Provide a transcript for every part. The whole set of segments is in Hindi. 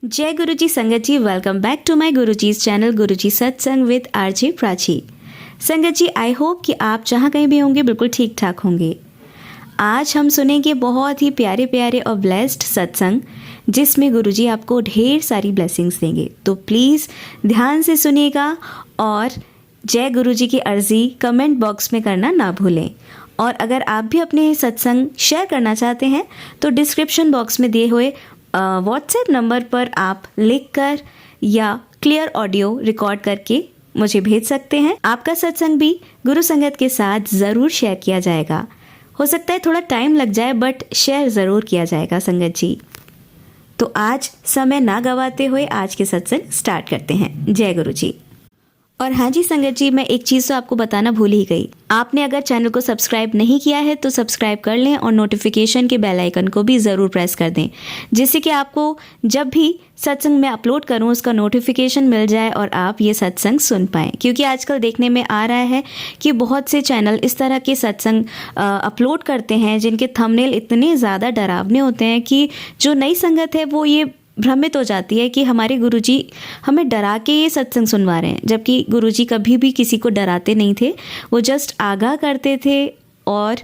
जय गुरुजी संगत जी, welcome back to my Guruji's channel Guruji Satsang with RJ Prachi. संगत जी, आई होप कि आप जहाँ कहीं भी होंगे बिल्कुल ठीक ठाक होंगे। आज हम सुनेंगे बहुत ही प्यारे प्यारे और ब्लेस्ड सत्संग, जिसमें गुरुजी आपको ढेर सारी ब्लेसिंग्स देंगे। तो प्लीज़ ध्यान से सुनिएगा और जय गुरुजी की अर्जी कमेंट बॉक्स में करना ना भूलें। और अगर आप भी अपने सत्संग शेयर करना चाहते हैं तो डिस्क्रिप्शन बॉक्स में दिए हुए व्हाट्सएप नंबर पर आप लिखकर या क्लियर ऑडियो रिकॉर्ड करके मुझे भेज सकते हैं। आपका सत्संग भी गुरु संगत के साथ ज़रूर शेयर किया जाएगा। हो सकता है थोड़ा टाइम लग जाए, बट शेयर ज़रूर किया जाएगा संगत जी। तो आज समय ना गवाते हुए आज के सत्संग स्टार्ट करते हैं। जय गुरु जी। और हाँ जी संगत जी, मैं एक चीज़ तो आपको बताना भूल ही गई। आपने अगर चैनल को सब्सक्राइब नहीं किया है तो सब्सक्राइब कर लें और नोटिफिकेशन के बेल आइकन को भी ज़रूर प्रेस कर दें, जिससे कि आपको जब भी सत्संग में अपलोड करूं उसका नोटिफिकेशन मिल जाए और आप ये सत्संग सुन पाएँ। क्योंकि आजकल देखने में आ रहा है कि बहुत से चैनल इस तरह के सत्संग अपलोड करते हैं जिनके थंबनेल इतने ज़्यादा डरावने होते हैं कि जो नई संगत है वो ये भ्रमित हो जाती है कि हमारे गुरुजी हमें डरा के ये सत्संग सुनवा रहे हैं, जबकि गुरुजी कभी भी किसी को डराते नहीं थे। वो जस्ट आगाह करते थे और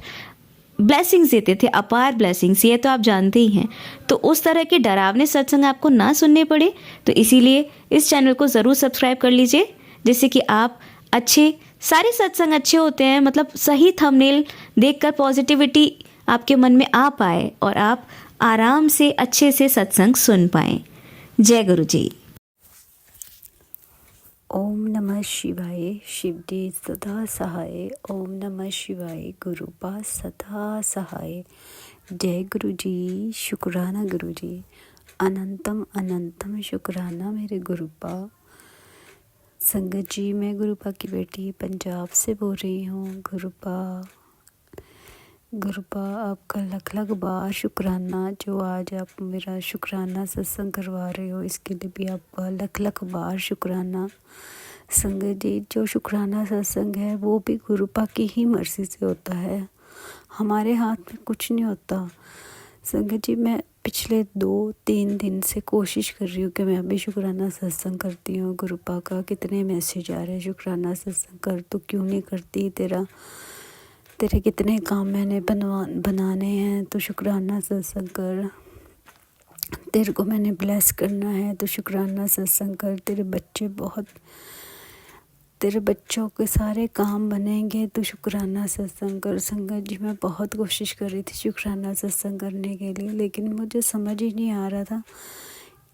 ब्लेसिंग्स देते थे, अपार ब्लेसिंग्स, ये तो आप जानते ही हैं। तो उस तरह के डरावने सत्संग आपको ना सुनने पड़े, तो इसीलिए इस चैनल को ज़रूर सब्सक्राइब कर लीजिए, जिससे कि आप सारे सत्संग अच्छे होते हैं, मतलब सही थंबनेल देखकर पॉजिटिविटी आपके मन में आ पाए और आप आराम से अच्छे से सत्संग सुन पाएं। जय गुरु जी। ओम नमः शिवाय, शिवजी सदा सहाय। ओम नमः शिवाय, गुरुपा सदा सहाय। जय गुरु जी, शुक्राना गुरु जी, अनंतम अनंतम शुक्राना मेरे गुरुपा। संगत जी, मैं गुरुपा की बेटी पंजाब से बोल रही हूँ। गुरुपा आपका लख लख बार शुक्राना, जो आज आप मेरा शुक्राना सत्संग करवा रहे हो, इसके लिए भी आपका लख लख बार शुक्राना। संगत जी, जो शुक्राना सत्संग है वो भी गुरुपा की ही मर्जी से होता है, हमारे हाथ में कुछ नहीं होता। संगत जी, मैं पिछले 2-3 दिन से कोशिश कर रही हूँ कि मैं अभी शुक्राना सत्संग करती हूँ। गुरुपा का कितने मैसेज आ रहे हैं, शुक्राना सत्संग कर, तो क्यों नहीं करती, तेरे कितने काम मैंने बनाने हैं, तो शुक्राना सत्संग कर, तेरे को मैंने ब्लेस करना है तो शुक्राना सत्संग कर, तेरे बच्चों के सारे काम बनेंगे तो शुक्राना सत्संग कर। संगत जी, मैं बहुत कोशिश कर रही थी शुक्राना सत्संग करने के लिए, लेकिन मुझे समझ ही नहीं आ रहा था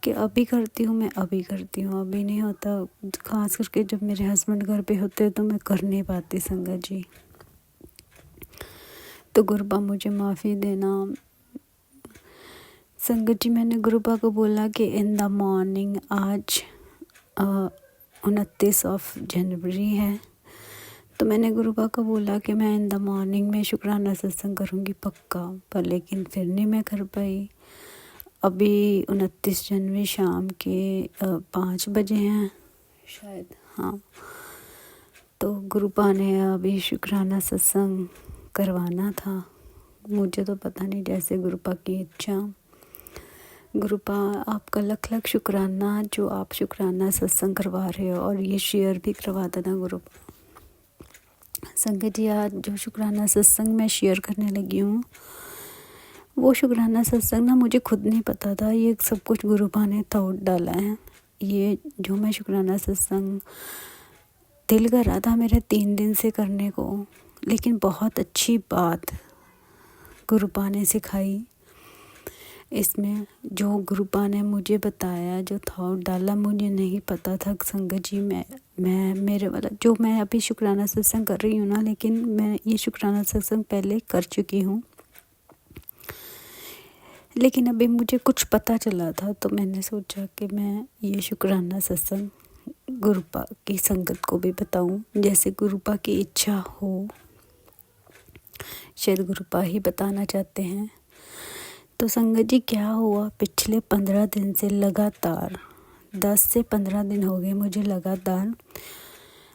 कि अभी करती हूँ, अभी नहीं होता। खास करके जब मेरे हस्बैंड घर पे होते तो मैं कर नहीं पाती संगत जी। तो गुरुपा मुझे माफ़ी देना। संगत जी, मैंने गुरुपा को बोला कि इन द मॉर्निंग, आज 29 जनवरी है, तो मैंने गुरुपा को बोला कि मैं इन द मॉर्निंग में शुक्राना सत्संग करूँगी पक्का, पर लेकिन फिर नहीं मैं कर पाई। अभी 29 जनवरी शाम के 5 बजे हैं शायद, हाँ। तो गुरुपा ने अभी शुक्राना सत्संग करवाना था, मुझे तो पता नहीं, जैसे गुरुपा की इच्छा। गुरुपा आपका लख लख शुक्राना, जो आप शुक्राना सत्संग करवा रहे हो, और ये शेयर भी करवा देना गुरुपा। संगत जी, आज जो शुक्राना सत्संग मैं शेयर करने लगी हूँ, वो शुक्राना सत्संग ना मुझे खुद नहीं पता था, ये सब कुछ गुरुपा ने थॉट डाला है। ये जो मैं शुक्राना सत्संग दिल कर रहा था मेरे 3 दिन से करने को, लेकिन बहुत अच्छी बात गुरुपा ने सिखाई। इसमें जो गुरुपा ने मुझे बताया, जो थॉट डाला, मुझे नहीं पता था संगत जी। मैं मेरे वाला जो मैं अभी शुक्राना सत्संग कर रही हूँ ना, लेकिन मैं ये शुक्राना सत्संग पहले कर चुकी हूँ, लेकिन अभी मुझे कुछ पता चला था, तो मैंने सोचा कि मैं ये शुक्राना सत्संग गुरुपा की संगत को भी बताऊं, जैसे गुरुपा की इच्छा हो, शायद गुरुपा ही बताना चाहते हैं। तो संगत जी, क्या हुआ, पिछले 15 दिन से लगातार 10 से 15 दिन हो गए मुझे लगातार,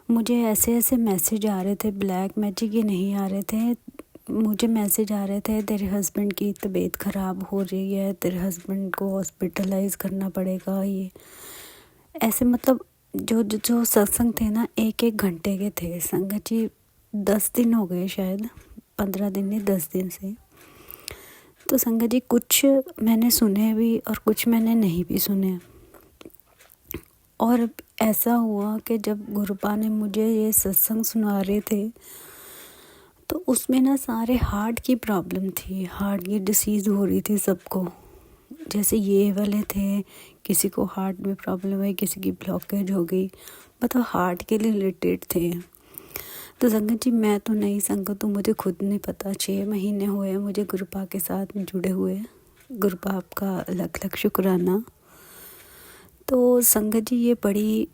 मुझे ऐसे मैसेज आ रहे थे, ब्लैक मैजिक ही नहीं आ रहे थे, मुझे मैसेज आ रहे थे तेरे हस्बैंड की तबीयत ख़राब हो रही है, तेरे हस्बैंड को हॉस्पिटलाइज करना पड़ेगा। ये ऐसे मतलब जो सत्संग थे ना 1-1 घंटे के थे संगत जी। 10 दिन हो गए, शायद 15 दिन नहीं 10 दिन से। तो संगत जी कुछ मैंने सुने भी और कुछ मैंने नहीं भी सुने। और ऐसा हुआ कि जब गुरुपा ने मुझे ये सत्संग सुना रहे थे तो उसमें ना सारे हार्ट की प्रॉब्लम थी, हार्ट की डिसीज़ हो रही थी सबको। जैसे ये वाले थे, किसी को हार्ट में प्रॉब्लम है, किसी की ब्लॉकेज हो गई, मतलब हार्ट के रिलेटेड थे। तो संगत जी मैं तो नहीं संगत हूँ, मुझे खुद नहीं पता। 6 महीने हुए मुझे गुरुपा के साथ जुड़े हुए। गुरुपा आपका लख लख शुक्राना। तो संगत जी ये बड़ी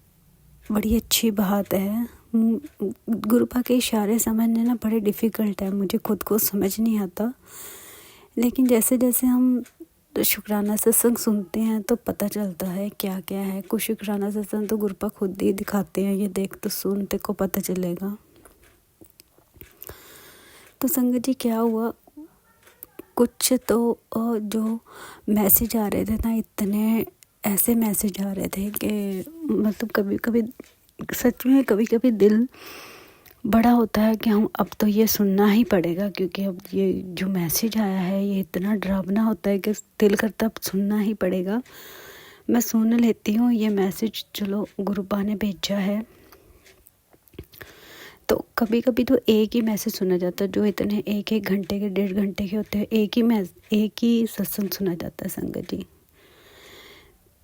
बड़ी अच्छी बात है। गुरुपा के इशारे समझने ना बड़े डिफ़िकल्ट है, मुझे खुद को समझ नहीं आता। लेकिन जैसे जैसे हम शुक्राना सत्संग सुनते हैं तो पता चलता है क्या क्या है। कुछ शुक्राना सत्संग तो गुरुपा खुद ही दिखाते हैं, ये देख तो सुन, तेरे को पता चलेगा। तो संगत जी क्या हुआ, कुछ तो जो मैसेज आ रहे थे ना, इतने ऐसे मैसेज आ रहे थे कि मतलब कभी कभी सच में कभी कभी दिल बड़ा होता है कि हम अब तो ये सुनना ही पड़ेगा, क्योंकि अब ये जो मैसेज आया है ये इतना डरावना होता है कि दिल करता अब सुनना ही पड़ेगा। मैं सुन लेती हूँ ये मैसेज, चलो गुरुपा ने भेजा है। तो कभी कभी तो एक ही मैसेज सुना जाता है, जो इतने 1-1 घंटे के 1.5 घंटे के होते हैं, एक ही सत्संग सुना जाता है संगत जी।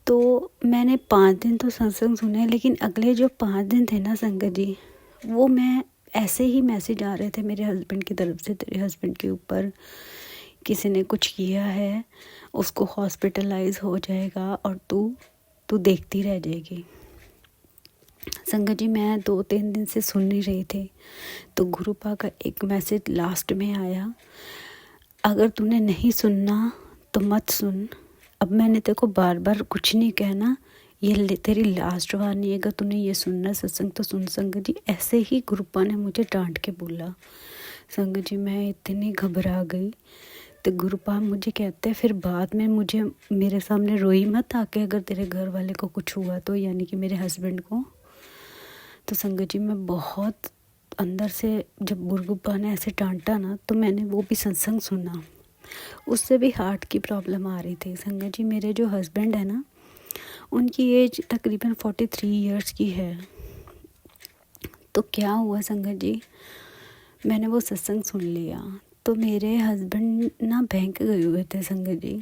तो मैंने 5 दिन तो सत्संग सुने, लेकिन अगले जो 5 दिन थे ना संगत जी, वो मैं ऐसे ही मैसेज आ रहे थे मेरे हस्बैंड की तरफ से, तेरे हस्बैंड के ऊपर किसी ने कुछ किया है, उसको हॉस्पिटलाइज हो जाएगा और तू देखती रह जाएगी। संगत जी मैं 2-3 दिन से सुन नहीं रही थी। तो गुरुपा का एक मैसेज लास्ट में आया, अगर तूने नहीं सुनना तो मत सुन। अब मैंने तेरे को बार बार कुछ नहीं कहना, ये तेरी लास्ट वार्निंग है, अगर तूने ये सुनना सत्संग तो सुन। संगत जी ऐसे ही गुरुपा ने मुझे डांट के बोला। संगत जी मैं इतनी घबरा गई। तो गुरुपा मुझे कहते हैं फिर बाद में, मुझे मेरे सामने रोई मत आके अगर तेरे घर वाले को कुछ हुआ तो, यानी कि मेरे हस्बैंड को। तो संगत जी मैं बहुत अंदर से, जब गुरुपा ने ऐसे डांटा ना तो मैंने वो भी सत्संग सुना। उससे भी हार्ट की प्रॉब्लम आ रही थी संगत जी। मेरे जो हस्बैंड है ना, उनकी एज तकरीबन 43 इयर्स की है। तो क्या हुआ संगत जी, मैंने वो सत्संग सुन लिया। तो मेरे हस्बैंड ना बैंक गए हुए थे संगत जी।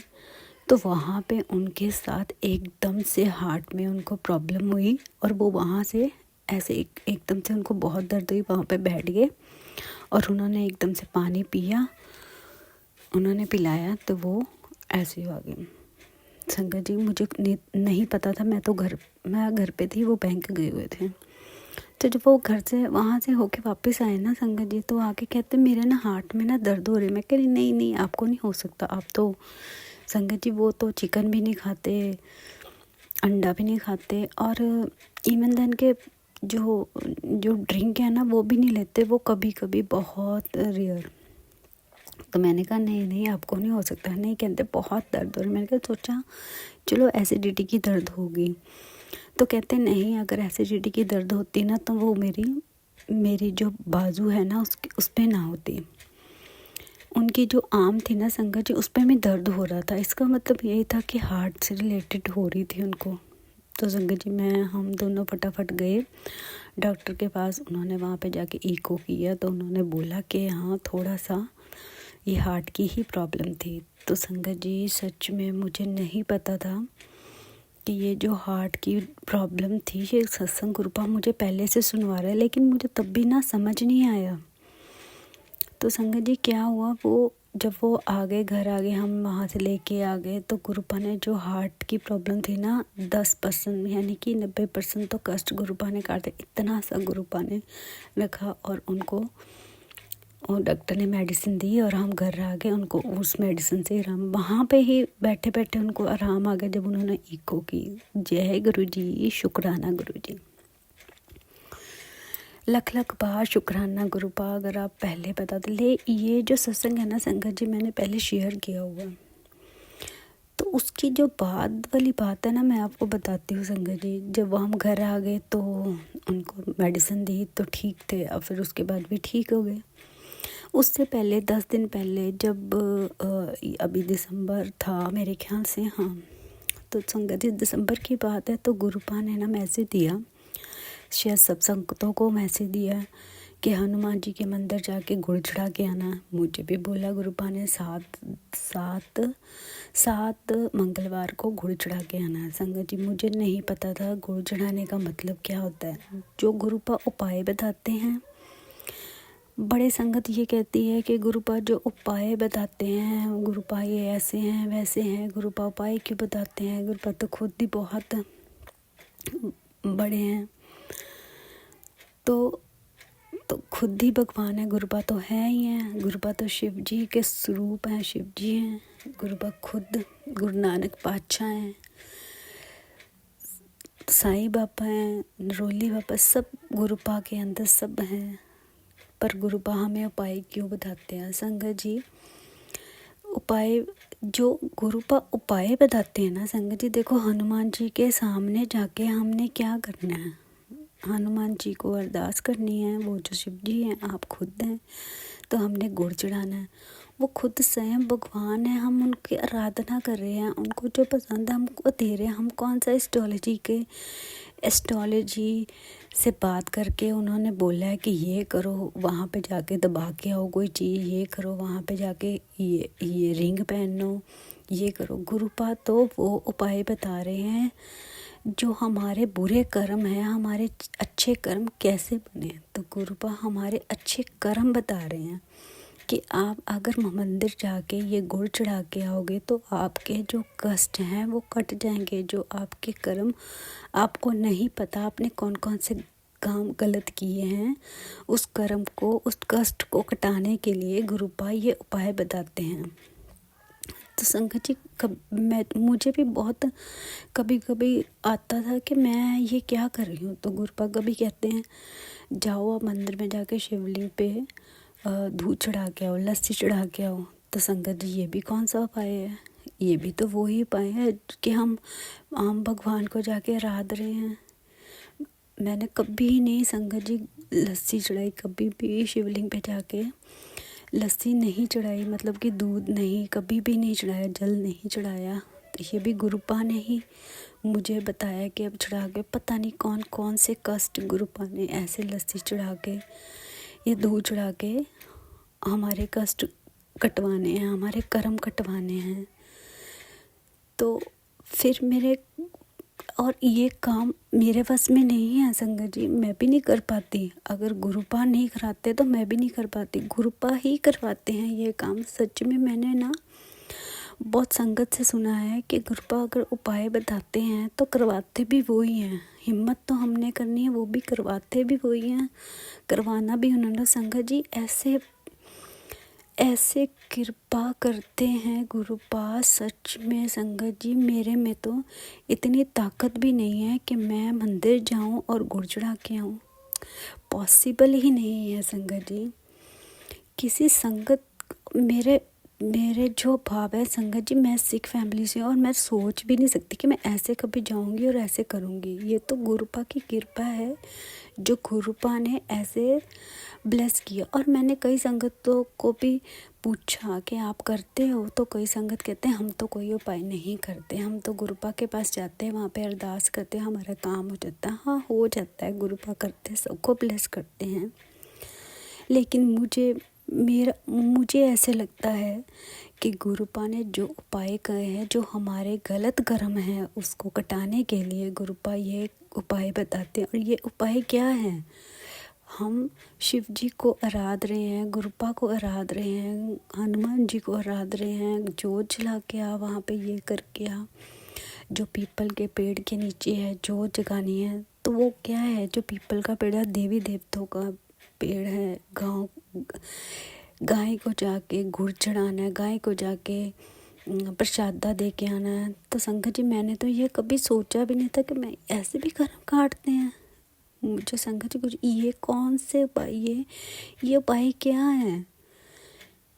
तो वहाँ पे उनके साथ एकदम से हार्ट में उनको प्रॉब्लम हुई और वो वहाँ से ऐसे एकदम से उनको बहुत दर्द हुई, वहाँ पे बैठ गए और उन्होंने एकदम से पानी पिया, उन्होंने पिलाया तो वो ऐसे हो गए। संगत जी मुझे नहीं पता था, मैं घर पे थी, वो बैंक गए हुए थे। तो जब वो घर से वहाँ से होके वापस आए ना संगत जी, तो आके कहते मेरे ना हार्ट में ना दर्द हो रही है। मैं कह रही नहीं आपको नहीं हो सकता, आप तो संगत जी वो तो चिकन भी नहीं खाते, अंडा भी नहीं खाते और इवन देन के जो ड्रिंक है ना वो भी नहीं लेते, वो कभी कभी बहुत रेयर। तो मैंने कहा नहीं आपको नहीं हो सकता। नहीं कहते बहुत दर्द हो रहा है। मैंने कहा सोचा चलो एसिडिटी की दर्द होगी। तो कहते नहीं, अगर एसिडिटी की दर्द होती ना तो वो मेरी जो बाजू है ना उस पर ना होती। उनकी जो आर्म थी ना संगत जी, उस पर में दर्द हो रहा था। इसका मतलब यही था कि हार्ट से रिलेटेड हो रही थी उनको। तो संगत जी हम दोनों फटाफट गए डॉक्टर के पास। उन्होंने वहाँ पे जाके ईको किया तो उन्होंने बोला कि हाँ थोड़ा सा ये हार्ट की ही प्रॉब्लम थी। तो संगत जी सच में मुझे नहीं पता था कि ये जो हार्ट की प्रॉब्लम थी, ये सत्संग गुरुपा मुझे पहले से सुनवा रहा है, लेकिन मुझे तब भी ना समझ नहीं आया। तो संगत जी क्या हुआ, वो जब वो आ गए, घर आ गए, हम वहाँ से लेके आ गए, तो गुरुपा ने जो हार्ट की प्रॉब्लम थी ना 10% यानी कि 90% तो कष्ट गुरुपा ने काटे, इतना सा गुरुपा ने रखा और उनको और डॉक्टर ने मेडिसिन दी और हम घर आ गए। उनको उस मेडिसिन से आराम, वहाँ पे ही बैठे बैठे उनको आराम आ गया जब उन्होंने ईको की। जय गुरु जी, शुक्राना गुरु जी। लख लख बार शुक्राना गुरुपा, अगर आप पहले बताते ले। ये जो सत्संग है ना संगत जी, मैंने पहले शेयर किया हुआ, तो उसकी जो बाद वाली बात है ना, मैं आपको बताती हूँ संगत जी। जब हम घर आ गए तो उनको मेडिसिन दी तो ठीक थे, और फिर उसके बाद भी ठीक हो गए। उससे पहले 10 दिन पहले जब अभी दिसंबर था मेरे ख्याल से, हाँ, तो संगत जी दिसंबर की बात है, तो गुरुपा ने ना मैसेज दिया, शायद सब संगतों को मैसेज दिया कि हनुमान जी के मंदिर जाके गुड़ चढ़ा के आना। मुझे भी बोला गुरुपा ने, सात मंगलवार को गुड़ चढ़ा के आना है। संगत जी मुझे नहीं पता था गुड़ चढ़ाने का मतलब क्या होता है। जो गुरुपा उपाय बताते हैं, बड़े संगत ये कहती है कि गुरुपा जो उपाय बताते हैं, गुरुपा ये ऐसे हैं वैसे हैं, गुरुपा उपाय क्यों बताते हैं, गुरुपा तो खुद ही बहुत बड़े हैं, तो खुद ही भगवान है। गुरुपा तो है ही है, गुरुपा तो शिव जी के स्वरूप हैं, शिव जी हैं। गुरुपा खुद गुरु नानक पातशाह हैं, साईं बाबा हैं, नरोली बाबा, सब गुरुपा के अंदर सब हैं। पर गुरुपा हमें उपाय क्यों बताते हैं संगत जी? उपाय जो गुरुपा उपाय बताते हैं ना संगत जी, देखो हनुमान जी के सामने जाके हमने क्या करना है? हनुमान जी को अरदास करनी है। वो जो शिव जी हैं, आप खुद हैं, तो हमने गुड़ चढ़ाना है। वो खुद स्वयं भगवान है, हम उनकी आराधना कर रहे हैं, उनको जो पसंद है हमको दे रहे हैं। हम कौन सा एस्ट्रोलॉजी से बात करके उन्होंने बोला है कि ये करो, वहाँ पे जाके दबा के आओ कोई चीज़, ये करो, वहाँ पे जाके ये रिंग पहनो, ये करो। गुरुपा तो वो उपाय बता रहे हैं जो हमारे बुरे कर्म हैं, हमारे अच्छे कर्म कैसे बने। तो गुरुपा हमारे अच्छे कर्म बता रहे हैं कि आप अगर मंदिर जाके ये गुड़ चढ़ा के आओगे तो आपके जो कष्ट हैं वो कट जाएंगे। जो आपके कर्म, आपको नहीं पता आपने कौन कौन से काम गलत किए हैं, उस कर्म को, उस कष्ट को कटाने के लिए गुरुपा ये उपाय बताते हैं। तो संगत जी मुझे भी बहुत कभी कभी आता था कि मैं ये क्या कर रही हूँ। तो गुरुपा कभी कहते हैं जाओ आप मंदिर में जाके शिवलिंग पे दूध चढ़ा के आओ, लस्सी चढ़ा के आओ। तो संगत जी ये भी कौन सा उपाय है? ये भी तो वो ही उपाय है कि हम भगवान को जाके आराध रहे हैं। मैंने कभी नहीं संगत जी लस्सी चढ़ाई, कभी भी शिवलिंग पे जाके लस्सी नहीं चढ़ाई, मतलब कि दूध नहीं, कभी भी नहीं चढ़ाया, जल नहीं चढ़ाया। तो ये भी गुरुपा ने ही मुझे बताया कि अब चढ़ा के, पता नहीं कौन कौन से कष्ट गुरुपा ने ऐसे लस्सी चढ़ा के, ये दूध चढ़ा के हमारे कष्ट कटवाने हैं, हमारे कर्म कटवाने हैं। तो फिर और ये काम मेरे बस में नहीं है संगत जी, मैं भी नहीं कर पाती। अगर गुरुपा नहीं कराते तो मैं भी नहीं कर पाती, गुरुपा ही करवाते हैं ये काम। सच में मैंने ना बहुत संगत से सुना है कि गुरुपा अगर उपाय बताते हैं तो करवाते भी वही हैं। हिम्मत तो हमने करनी है, वो भी करवाते भी वही हैं, करवाना भी उन्होंने। संगत जी ऐसे कृपा करते हैं गुरुपा, सच में संगत जी मेरे में तो इतनी ताकत भी नहीं है कि मैं मंदिर जाऊं और गुड़ चढ़ा के आऊं, पॉसिबल ही नहीं है संगत जी। किसी संगत मेरे जो भाव है संगत जी, मैं सिख फैमिली से और मैं सोच भी नहीं सकती कि मैं ऐसे कभी जाऊंगी और ऐसे करूंगी। ये तो गुरुपा की कृपा है जो गुरुपा ने ऐसे ब्लेस किया। और मैंने कई संगतों को भी पूछा कि आप करते हो, तो कई संगत कहते हैं हम तो कोई उपाय नहीं करते, हम तो गुरुपा के पास जाते हैं, वहाँ पे अरदास करते हैं, हमारा काम हो जाता है। हाँ हो जाता है, गुरुपा करते हैं, सबको ब्लेस करते हैं। लेकिन मुझे ऐसे लगता है कि गुरुपा ने जो उपाय कहे हैं, जो हमारे गलत कर्म हैं उसको कटाने के लिए गुरुपा ये उपाय बताते हैं। और ये उपाय क्या है? हम शिव जी को आराध रहे हैं, गुरुपा को आराध रहे हैं, हनुमान जी को आराध रहे हैं, जोत जला के आ, वहाँ पे ये करके आ, जो पीपल के पेड़ के नीचे है जोत जगानी है। तो वो क्या है? जो पीपल का पेड़ है देवी देवताओं का पेड़ है। गाय को जाके गुड़ चढ़ाना है, गाय को जाके प्रसादा दे के आना है। तो संगत जी मैंने तो ये कभी सोचा भी नहीं था कि मैं ऐसे भी कर्म काटते हैं। मुझे संगत जी कुछ ये कौन से उपाय, ये उपाय क्या है?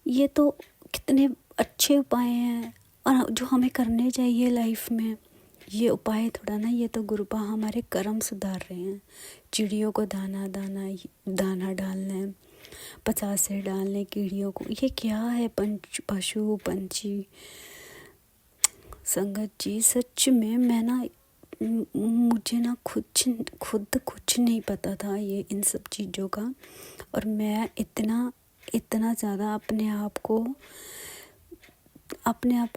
ये तो कितने अच्छे उपाय हैं और जो हमें करने चाहिए लाइफ में। ये उपाय थोड़ा ना, ये तो गुरुपा हमारे कर्म सुधार रहे हैं। चिड़ियों को दाना डालना है, पचासे डालने कीड़ियों को, ये क्या है? पशु पंछी। संगत जी सच में मैं ना, मुझे ना खुद कुछ नहीं पता था ये इन सब चीज़ों का। और मैं इतना ज़्यादा अपने आप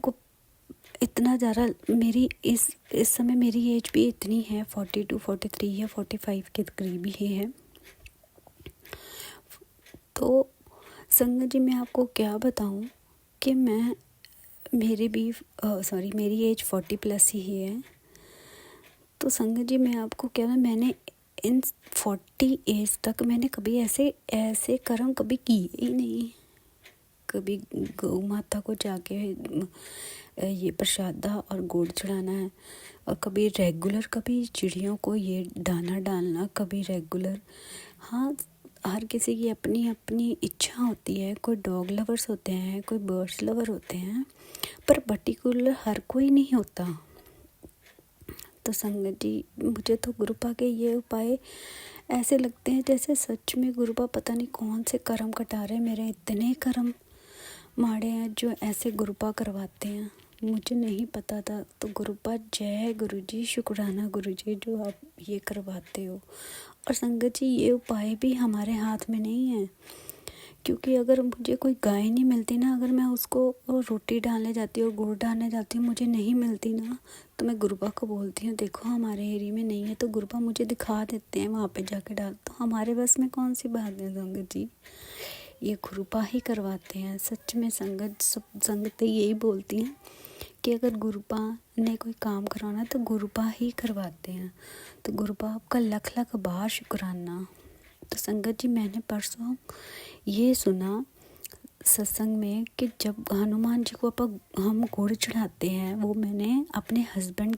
को इतना ज़्यादा, मेरी इस समय मेरी एज भी इतनी है, 42 43 या 45 के करीब ही है। तो संगत जी मैं आपको क्या बताऊं कि मेरी एज 40 प्लस ही है। तो संगत जी मैं आपको क्या, मैंने इन 40 एज तक मैंने कभी ऐसे कर्म कभी किए ही नहीं। कभी गौ माता को जाके ये प्रसादा और गुड़ चढ़ाना है, और कभी रेगुलर, कभी चिड़ियों को ये दाना डालना, कभी रेगुलर। हाँ, हर किसी की अपनी अपनी इच्छा होती है। कोई डॉग लवर्स होते हैं, कोई बर्ड्स लवर होते हैं, पर पर्टिकुलर हर कोई नहीं होता। तो संगत जी मुझे तो गुरुपा के ये उपाय ऐसे लगते हैं जैसे सच में गुरुपा पता नहीं कौन से कर्म कटा रहे। मेरे इतने कर्म माड़े हैं जो ऐसे गुरुपा करवाते हैं, मुझे नहीं पता था। तो गुरुपा जय गुरुजी, शुक्राना गुरुजी जो आप ये करवाते हो। और संगत जी ये उपाय भी हमारे हाथ में नहीं है, क्योंकि अगर मुझे कोई गाय नहीं मिलती ना, अगर मैं उसको रोटी डालने जाती और गुड़ डालने जाती हूँ, मुझे नहीं मिलती ना, तो मैं गुरुपा को बोलती हूँ देखो हमारे एरिया में नहीं है, तो गुरुपा मुझे दिखा देते हैं वहाँ पे जाके डाल। तो हमारे बस में कौन सी बात है संगत जी, ये गुरुपा ही करवाते हैं। सच में संगत यही बोलती हैं कि अगर गुरुपा ने कोई काम करवाना तो गुरुपा ही करवाते हैं। तो गुरुपा आपका लख लख बार शुक्राना। तो संगत जी मैंने परसों ये सुना सत्संग में कि जब हनुमान जी को हम गुड़ चढ़ाते हैं, वो मैंने अपने हस्बैंड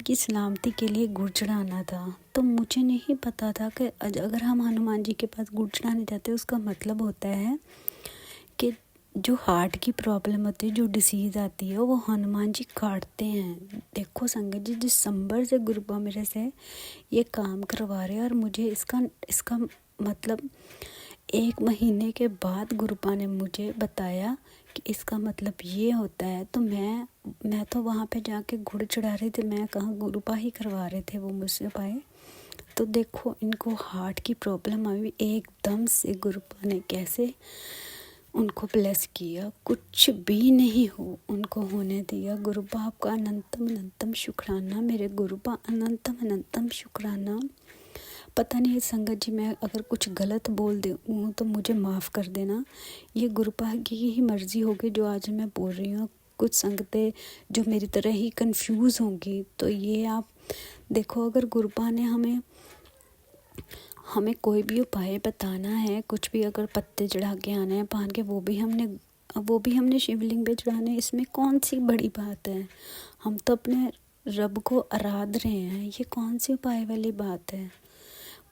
की सलामती के लिए गुड़ चढ़ाना था। तो मुझे नहीं पता था कि अगर हम हनुमान जी के पास गुड़ चढ़ाने जाते हैं, उसका मतलब होता है कि जो हार्ट की प्रॉब्लम होती है, जो डिसीज़ आती है, वो हनुमान जी काटते हैं। देखो संगत जी, दिसंबर से गुरुपा मेरे से ये काम करवा रहे हैं, और मुझे इसका मतलब 1 महीने के बाद गुरुपा ने मुझे बताया कि इसका मतलब ये होता है। तो मैं तो वहाँ पे जाके गुड़ चढ़ा रही थी, मैं कहाँ, गुरुपा ही करवा रहे थे वो मुझसे पाए। तो देखो इनको हार्ट की प्रॉब्लम आई, एकदम से गुरुपा ने कैसे उनको ब्लेस किया, कुछ भी नहीं हो उनको होने दिया। गुरुपा आपका अनंतम अनंतम शुक्राना, मेरे गुरुपा अनंतम अनंतम शुक्राना। पता नहीं संगत जी मैं अगर कुछ गलत बोल दूँ तो मुझे माफ़ कर देना, ये गुरुपा की ही मर्ज़ी होगी जो आज मैं बोल रही हूँ। कुछ संगतें जो मेरी तरह ही कंफ्यूज होंगी, तो ये आप देखो, अगर गुरुपा ने हमें कोई भी उपाय बताना है, कुछ भी अगर पत्ते चढ़ा के आने हैं पान के, वो भी हमने शिवलिंग पे चढ़ाने, इसमें कौन सी बड़ी बात है? हम तो अपने रब को आराध रहे हैं, ये कौन सी उपाय वाली बात है?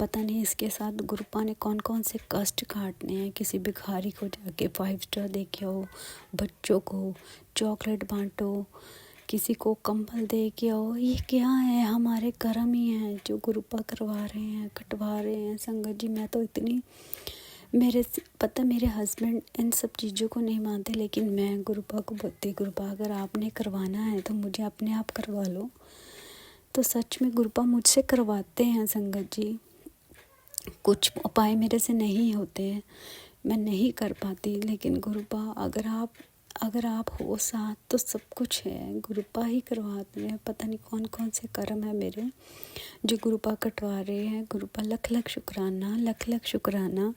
पता नहीं इसके साथ गुरुपा ने कौन कौन से कष्ट काटने हैं। किसी भिखारी को जाके 5 स्टार दे के आओ, बच्चों को चॉकलेट बांटो, किसी को कंबल दे के आओ, ये क्या है? हमारे कर्म ही हैं जो गुरुपा करवा रहे हैं, कटवा रहे हैं। संगत जी मैं तो इतनी, मेरे हस्बैंड इन सब चीज़ों को नहीं मानते, लेकिन मैं गुरुपा को बोलती, गुरुपा अगर आपने करवाना है तो मुझे अपने आप करवा लो। तो सच में गुरुपा मुझसे करवाते हैं संगत जी। कुछ उपाय मेरे से नहीं होते हैं, मैं नहीं कर पाती, लेकिन गुरुपा अगर आप हो साथ तो सब कुछ है। गुरुपा ही करवाते हैं। पता नहीं कौन कौन से कर्म है मेरे जो गुरुपा कटवा रहे हैं। गुरुपा लख लख शुक्राना, लख लख शुक्राना।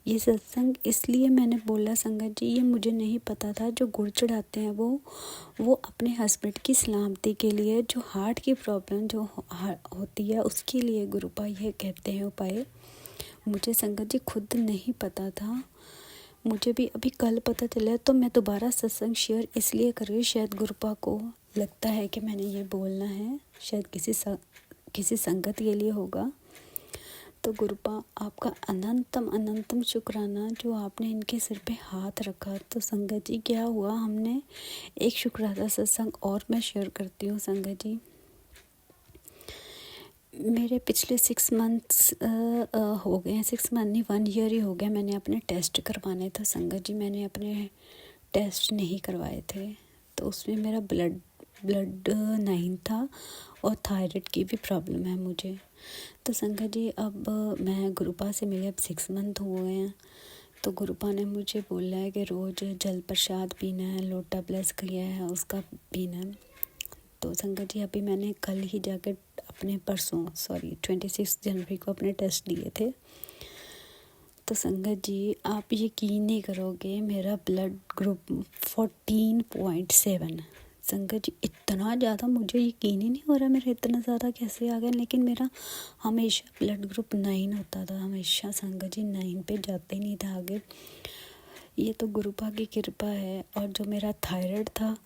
ये सत्संग इसलिए मैंने बोला संगत जी, ये मुझे नहीं पता था। जो गुड़ चढ़ाते हैं वो अपने हस्बैंड की सलामती के लिए, जो हार्ट की प्रॉब्लम जो होती है उसके लिए गुरुपा ये कहते हैं उपाय। मुझे संगत जी खुद नहीं पता था, मुझे भी अभी कल पता चला। तो मैं दोबारा सत्संग शेयर इसलिए कर रही हूँ, शायद गुरुपा को लगता है कि मैंने ये बोलना है, शायद किसी संगत के लिए होगा। तो गुरुपा आपका अनंतम अनंतम शुक्राना जो आपने इनके सिर पे हाथ रखा। तो संगत जी क्या हुआ, हमने एक शुक्राना सत्संग और मैं शेयर करती हूँ संगत जी। मेरे पिछले 6 मंथ्स हो गए हैं, 6 मंथ नहीं 1 ईयर ही हो गया मैंने अपने टेस्ट करवाने थे संगत जी। मैंने अपने टेस्ट नहीं करवाए थे, तो उसमें मेरा ब्लड 9 था और थायराइड की भी प्रॉब्लम है मुझे। तो संगत जी अब मैं गुरुपा से मिले अब 6 मंथ हो गए हैं। तो गुरुपा ने मुझे बोला है कि रोज़ जल प्रसाद पीना है, लोटा ब्लेस किया है उसका पीना है। तो संगत जी अभी मैंने कल ही जाकर अपने 26 जनवरी को अपने टेस्ट दिए थे। तो संगत जी आप यकीन नहीं करोगे, मेरा ब्लड ग्रुप 14.7। संगत जी इतना ज़्यादा मुझे यकीन ही नहीं हो रहा मेरा इतना ज़्यादा कैसे आ गया। लेकिन मेरा हमेशा ब्लड ग्रुप 9 होता था, हमेशा संगत जी 9 पे जाते ही नहीं था आगे। ये तो गुरुपा की कृपा है। और जो मेरा थायराइड था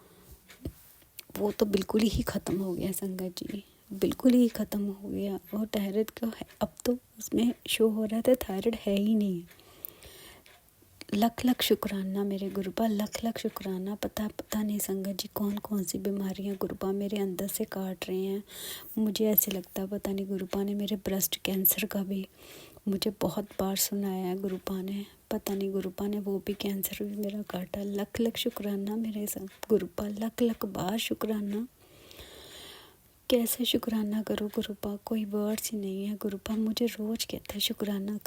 वो तो बिल्कुल ही ख़त्म हो गया संगत जी, बिल्कुल ही ख़त्म हो गया। और थायराइड का अब तो उसमें शो हो रहा था थायराइड है ही नहीं। लख लख शुक्राना मेरे गुरुपा, लख लख शुक्राना। पता नहीं संगत जी कौन कौन सी बीमारियां गुरुपा मेरे अंदर से काट रहे हैं। मुझे ऐसे लगता है पता नहीं गुरुपा ने मेरे ब्रेस्ट कैंसर का भी मुझे बहुत बार सुनाया है गुरुपा ने। पता नहीं गुरुपा ने वो भी कैंसर भी मेरा काटा। लख लख शुक्राना मेरे गुरुपा, लख लख बार शुक्राना। कैसे शुक्राना करो गुरुपा, कोई वर्ड्स ही नहीं है गुरुपा। मुझे रोज़ कहते हैं शुक्राना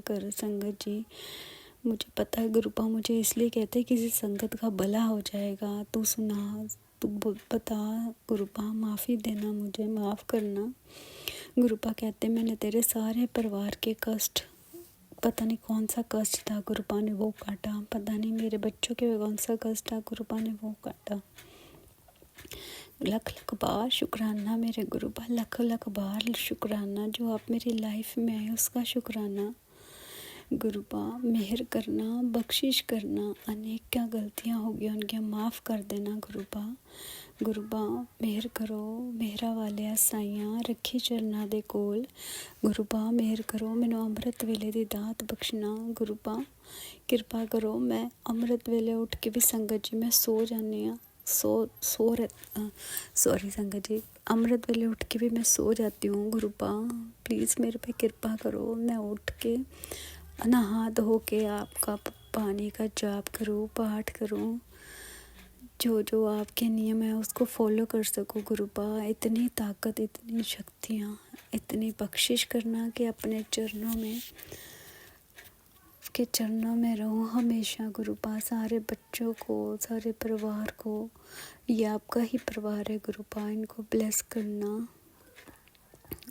कर संगत जी। मुझे पता है गुरुपा मुझे इसलिए कहते हैं किसी संगत का भला हो जाएगा। तू सुना, तू बता गुरुपा, माफ़ी देना, मुझे माफ़ करना। गुरुपा कहते मैंने तेरे सारे परिवार के कष्ट, पता नहीं कौन सा कष्ट था गुरुपा ने वो काटा। पता नहीं मेरे बच्चों के कौन सा कष्ट था गुरुपा ने वो काटा। लख लख बार शुक्राना मेरे गुरुपा, लख लख बार शुक्राना जो आप मेरी लाइफ में आए उसका शुक्राना। गुरुपा मेहर करना, बख्शिश करना। अनेक क्या गलतियाँ हो गई उनके माफ़ कर देना गुरुपा। गुरुपा मेहर करो, मेहरा वाले साइयां रखी चरना दे कोल। गुरुपा मेहर करो, मैनू अमृत वेले दी दात बख्शना। गुरुपा कृपा करो, मैं अमृत वेले उठ के भी संगत जी मैं सो जानी हाँ, सॉरी संगत जी, अमृत वेले उठ के भी मैं सो जाती हूँ। गुरुपा प्लीज़ मेरे पे कृपा करो, मैं उठ के नहा धो के आपका पानी का जाप करूँ, पाठ करूँ, जो जो आपके नियम है उसको फॉलो कर सकूँ। गुरुपा इतनी ताकत, इतनी शक्तियाँ, इतनी बख्शिश करना कि अपने चरणों में, के चरणों में रहूँ हमेशा। गुरुपा सारे बच्चों को, सारे परिवार को, ये आपका ही परिवार है गुरुपा, इनको ब्लेस करना।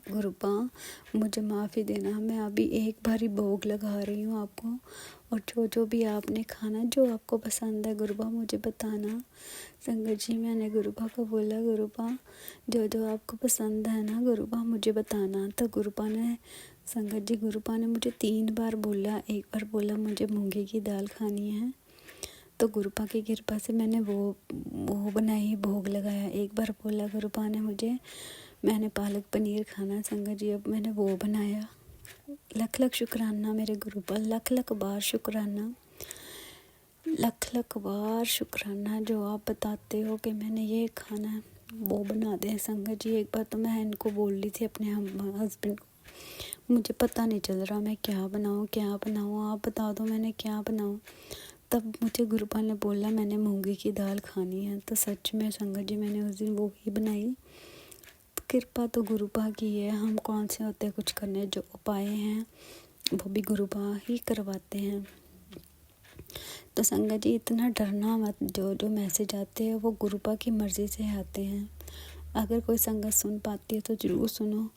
गुरुपा मुझे माफ़ी देना, मैं अभी एक बारी भोग लगा रही हूँ आपको। और जो जो भी आपने खाना जो आपको पसंद है गुरुपा मुझे बताना। संगत जी मैंने गुरुपा को बोला गुरुपा जो जो आपको पसंद है ना गुरुपा मुझे बताना। तो गुरुपा ने, संगत जी गुरुपा ने मुझे 3 बार बोला। एक बार बोला मुझे मूंगी की दाल खानी है, तो गुरुपा की कृपा से मैंने वो बनाई, भोग लगाया। एक बार बोला गुरुपा ने मुझे मैंने पालक पनीर खाना, संगत जी अब मैंने वो बनाया। लख लख शुक्राना मेरे गुरुपा, लख लख बार शुक्राना, लख लख बार शुक्राना जो आप बताते हो कि मैंने ये खाना है वो बना दें। संगत जी एक बार तो मैं इनको बोल रही थी अपने हस्बैंड को, मुझे पता नहीं चल रहा मैं क्या बनाऊँ, आप बता दो मैंने क्या बनाऊँ। तब मुझे गुरुपा ने बोला मैंने मूंगी की दाल खानी है। तो सच में संगत जी मैंने उस दिन वो ही बनाई। कृपा तो गुरुपा की है, हम कौन से होते कुछ करने, जो उपाय हैं वो भी गुरुपा ही करवाते हैं। तो संगत जी इतना डरना मत, जो जो मैसेज आते हैं वो गुरुपा की मर्ज़ी से आते हैं। अगर कोई संगत सुन पाती है तो ज़रूर सुनो,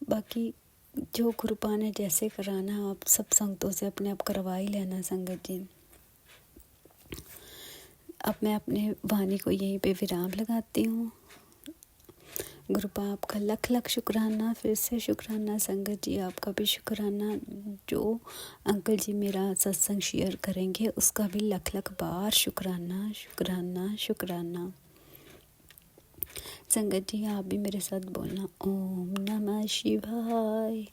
बाकी जो गुरुपा ने जैसे कराना आप सब संगतों से अपने आप करवा ही लेना। संगत जी अब मैं अपने वाणी को यहीं पे विराम लगाती हूँ। गुरुपा आपका लख लख शुक्राना, फिर से शुक्राना। संगत जी आपका भी शुक्राना, जो अंकल जी मेरा सत्संग शेयर करेंगे उसका भी लख लख बार शुक्राना शुक्राना शुक्राना। संगत जी आप भी मेरे साथ बोलना, ओम नमः शिवाय,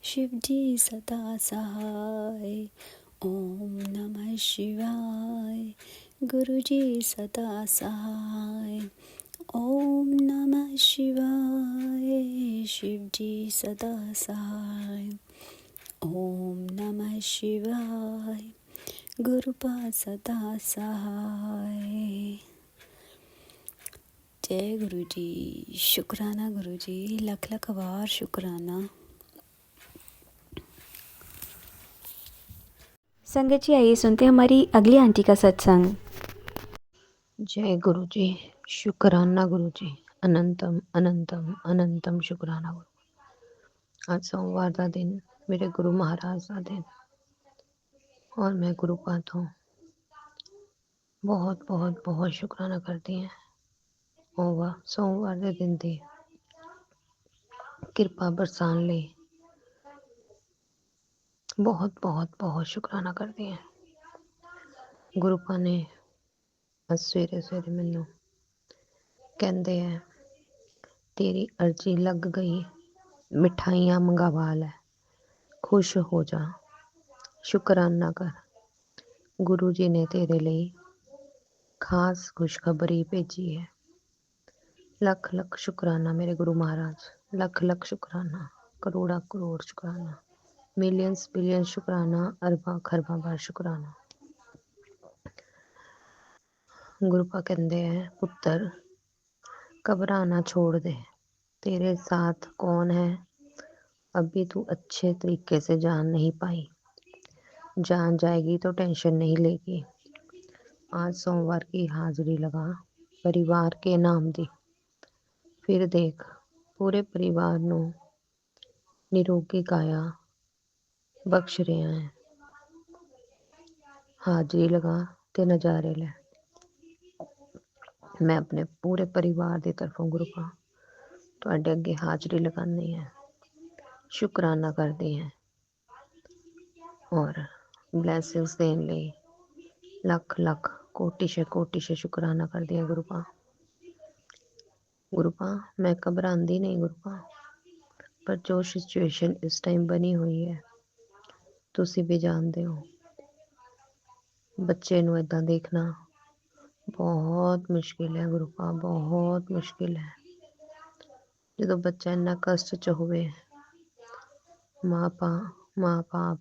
शिव जी सदा सहाय। ओम नमः शिवाय, गुरु जी सदा सहाय। ओम नमः शिवाय, शिव जी सदा सहाय। ओम नमः शिवाय, गुरुपा सदा सहाय। जय गुरु जी, शुक्राना गुरु जी, लख लख वार शुक्राना। संगत जी आइए सुनते हैं हमारी अगली आंटी का सत्संग। जय गुरु जी, शुक्राना गुरु जी, अनंतम अनंतम अनंतम शुक्राना गुरु। आज सोमवार का दिन, मेरे गुरु महाराज का दिन और मैं गुरु पात हूँ। बहुत बहुत बहुत शुक्राना करती हैं होगा सोमवार के दिन की किरपा बरसान ले। बहुत बहुत बहुत शुक्राना करती हैं। गुरु पा ने आज सवेरे सवेरे मैनू कहते हैं तेरी अर्जी लग गई, मिठाइयाँ मंगवा लै, खुश हो जा, शुक्राना कर। गुरु जी ने तेरे लिए खास खुशखबरी भेजी है। लख लख शुक्राना मेरे गुरु महाराज, लख लख शुक्राना, करोड़ा करोड़ शुक्राना, मिलियंस बिलियन शुक्राना, अरबा खरबा बार शुक्राना। गुरुपा कहते हैं पुत्र घबराना छोड़ दे, तेरे साथ कौन है अभी तू अच्छे तरीके से जान नहीं पाई, जान जाएगी तो टेंशन नहीं लेगी। आज सोमवार की हाजिरी लगा परिवार के नाम दी, फिर देख पूरे परिवार नू निरोगी काया बख्श रहा है। हाजिरी लगा ते नज़ारे ले। मैं अपने पूरे परिवार की तरफों गुरुपा तुहाडे अगे हाजिरी लगानी है, शुक्राना करदी है और ब्लैसिंग्स देने लिए लख लख कोटि से शुक्राना करदी है गुरुपा। गुरुपा मैं घबरांदी नहीं गुरुपा, पर जो सिचुएशन इस टाइम बनी हुई है तुसी भी जानते हो, बच्चे नू इदां देखना बहुत मुश्किल है गुरुपा, बहुत मुश्किल है। जो बच्चा इन्ना कष्ट च होवे, माँ बाप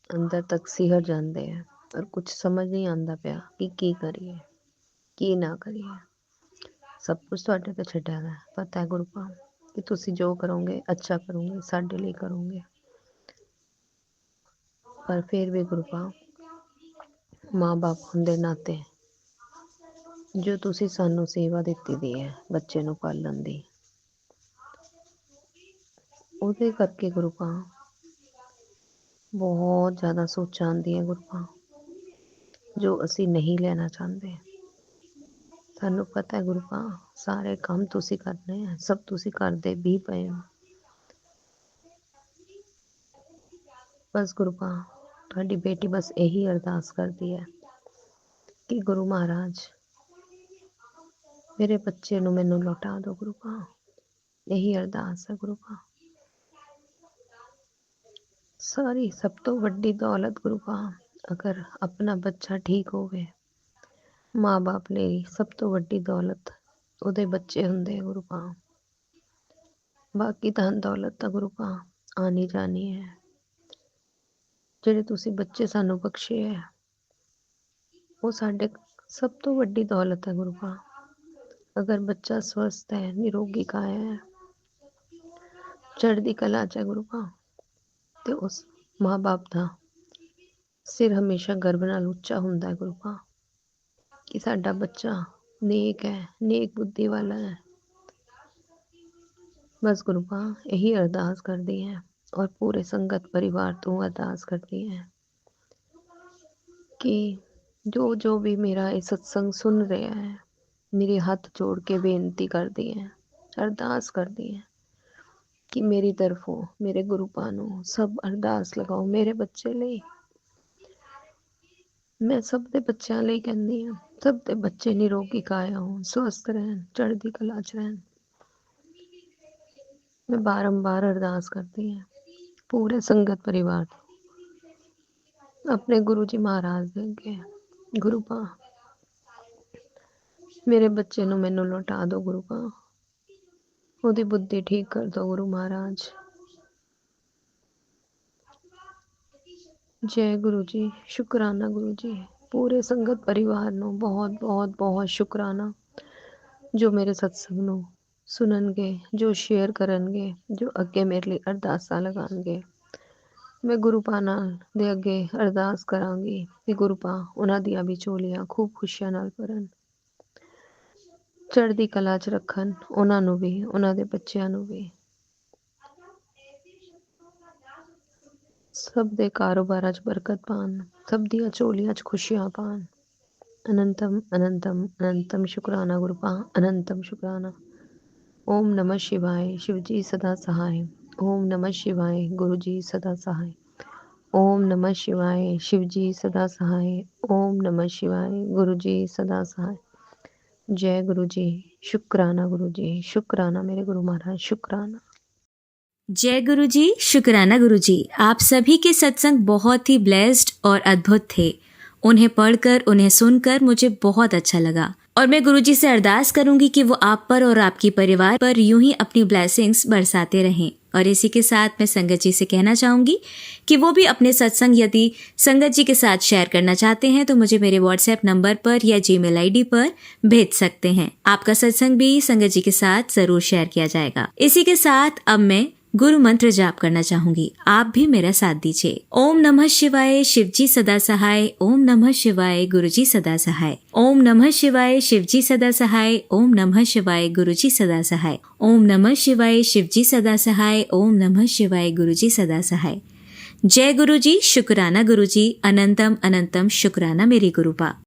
अंदर तक सिहर जाते हैं और कुछ समझ नहीं आता पाया कि की करिए की ना करिए। सब कुछ तुहाडे ते छड्डिया है, पता है गुरुपा कि तुसी जो करोगे अच्छा करोगे, साडे लिए करोगे। पर फिर भी गुरुपा माँ बाप होंदे नाते जो तुसी सानू सेवा दित्ती दी है बच्चे नू पालन दी, ਉਹਦੇ करके गुरुपा बहुत ज़्यादा सोचा आंदियां गुरुपा जो असी नहीं लेना चाहते। सानू पता है गुरुपा सारे काम तुसी करने हैं, सब तुसी करदे भी पए हो। बस गुरुपा तुहाडी बेटी बस यही अरदास करती है कि गुरु महाराज मेरे बच्चे नू मैनू लौटा दो गुरुपा, यही अरदास है गुरुपा। सारी सब तो वड्डी दौलत गुरुपा अगर अपना बच्चा ठीक होवे, माँ बाप ਲਈ सब तो वड्डी दौलत ਉਹਦੇ ਬੱਚੇ ਹੁੰਦੇ ਗੁਰੂਪਾ। ਬਾਕੀ ਧਨ ਦੌਲਤ ਤਾਂ ਗੁਰੂਪਾ ਆਣੀ ਜਾਣੀ ਹੈ। ਜਿਹੜੇ ਤੁਸੀਂ ਬੱਚੇ ਸਾਨੂੰ ਬਖਸ਼ੇ ਹੈ ਉਹ ਸਾਡੇ ਸਭ ਤੋਂ ਵੱਡੀ ਦੌਲਤ ਹੈ ਗੁਰੂਪਾ। ਅਗਰ ਬੱਚਾ ਸਵਸਥ ਹੈ, ਨਿਰੋਗੀ ਕਾਇਆ ਹੈ, ਚੜ੍ਹਦੀ ਕਲਾ 'ਚ ਹੈ ਗੁਰੂਪਾ, ਤੇ ਉਸ ਮਾਂ ਬਾਪ ਦਾ ਸਿਰ ਹਮੇਸ਼ਾ ਗਰਭ ਨਾਲ ਉੱਚਾ ਹੁੰਦਾ ਹੈ ਗੁਰੂਪਾ कि साडा बच्चा नेक है, नेक बुद्धि वाला है। बस गुरुपा यही अरदास करती हैं और पूरे संगत परिवार तो अरदास करती हैं कि जो जो भी मेरा ये सत्संग सुन रहा है मेरे हाथ जोड़ के बेनती करती हैं, अरदास करती हैं कि मेरी तरफों मेरे गुरुपा नू सब अरदास लगाओ मेरे बच्चे लिए। मैं सब दे बच्चों लिए कहनी हाँ सब ਦੇ ਬੱਚੇ ਨਿਰੋਗੀ ਕਾਇਆ ਹੋਣ, स्वस्थ ਰਹਿਣ, ਚੜ੍ਹਦੀ ਕਲਾ 'ਚ ਰਹਿਣ। ਮੈਂ ਬਾਰੰਬਾਰ ਅਰਦਾਸ ਕਰਦੀ ਹਾਂ ਪੂਰੇ ਸੰਗਤ ਪਰਿਵਾਰ ਤੋਂ, ਆਪਣੇ ਗੁਰੂ ਜੀ ਮਹਾਰਾਜ ਦੇ ਅੱਗੇ। ਗੁਰੂ ਪਾ ਮੇਰੇ ਬੱਚੇ ਨੂੰ ਮੈਨੂੰ ਲੌਟਾ ਦਿਓ ਗੁਰੂ ਪਾ, ਉਹਦੀ ਬੁੱਧੀ ਠੀਕ ਕਰ ਦਿਓ ਗੁਰੂ ਮਹਾਰਾਜ। ਜੈ ਗੁਰੂ ਜੀ, ਸ਼ੁਕਰਾਨਾ ਗੁਰੂ ਜੀ। ਪੂਰੇ ਸੰਗਤ ਪਰਿਵਾਰ ਨੂੰ ਬਹੁਤ ਬਹੁਤ ਬਹੁਤ ਸ਼ੁਕਰਾਨਾ, ਜੋ ਮੇਰੇ ਸਤਸੰਗ ਨੂੰ ਸੁਣਨਗੇ, ਜੋ ਸ਼ੇਅਰ ਕਰਨਗੇ, ਜੋ ਅੱਗੇ ਮੇਰੇ ਲਈ ਅਰਦਾਸਾਂ ਲਗਾਉਣਗੇ। ਮੈਂ ਗੁਰੂ ਪਾ ਨਾਲ ਦੇ ਅੱਗੇ ਅਰਦਾਸ ਕਰਾਂਗੀ ਕਿ ਗੁਰੂ ਪਾ ਉਹਨਾਂ ਦੀਆਂ ਵੀ ਝੋਲੀਆਂ ਖੂਬ ਖੁਸ਼ੀਆਂ ਨਾਲ ਭਰਨ, ਚੜ੍ਹਦੀ ਕਲਾ 'ਚ ਰੱਖਣ ਉਹਨਾਂ ਨੂੰ ਵੀ, ਉਹਨਾਂ ਦੇ ਬੱਚਿਆਂ ਨੂੰ ਵੀ। ਸਭ ਦੇ ਕਾਰੋਬਾਰਾਂ 'ਚ ਬਰਕਤ ਪਾਉਣ, ਸਭ ਦੀਆਂ ਝੋਲੀਆਂ 'ਚ ਖੁਸ਼ੀਆਂ ਪਾਉਣ। ਅਨੰਤਮ ਅਨੰਤਮ ਅਨੰਤਮ ਸ਼ੁਕਰਾਨਾ ਗੁਰੂ ਪਾ, ਅਨੰਤਮ ਸ਼ੁਕਰਾਨਾ। ਓਮ ਨਮः शिवाय, शिव जी सदा सहाय। ओम नमः शिवाय, गुरु जी सदा सहाय। ओम नमः शिवाय, शिव जी सदा सहाय। ओम नमः शिवाय, गुरु जी सदा सहाय। जय गुरु जी, शुक्राना गुरु जी, शुक्राना मेरे गुरु महाराज, शुक्राना। जय गुरु जी, शुक्राना गुरु जी। आप सभी के सत्संग बहुत ही ब्लेस्ड और अद्भुत थे। उन्हें पढ़कर, उन्हें सुनकर मुझे बहुत अच्छा लगा और मैं गुरु जी से अरदास करूंगी कि वो आप पर और आपकी परिवार पर यूं ही अपनी ब्लेसिंग्स बरसाते रहें। और इसी के साथ मैं संगत जी से कहना चाहूंगी कि वो भी अपने सत्संग यदि संगत जी के साथ शेयर करना चाहते हैं तो मुझे मेरे व्हाट्सएप नंबर पर या जीमेल आईडी पर भेज सकते हैं। आपका सत्संग भी संगत जी के साथ जरूर शेयर किया जाएगा। इसी के साथ अब मैं गुरु मंत्र जाप करना चाहूंगी, आप भी मेरा साथ दीजिए। ओम नमः शिवाय, शिव जी सदा सहाय। ओम नमः शिवाय, गुरु जी सदा सहाय। ओम नमः शिवाय, शिव जी सदा सहाय। ओम नमः शिवाय, गुरु जी सदा सहाय। ओम नमः शिवाय, शिव जी सदा सहाय। ओम नमः शिवाय, गुरु जी सदा सहाय। जय गुरु जी, शुक्राना गुरु जी, अनंतम अनंतम शुक्राना मेरे गुरु पा।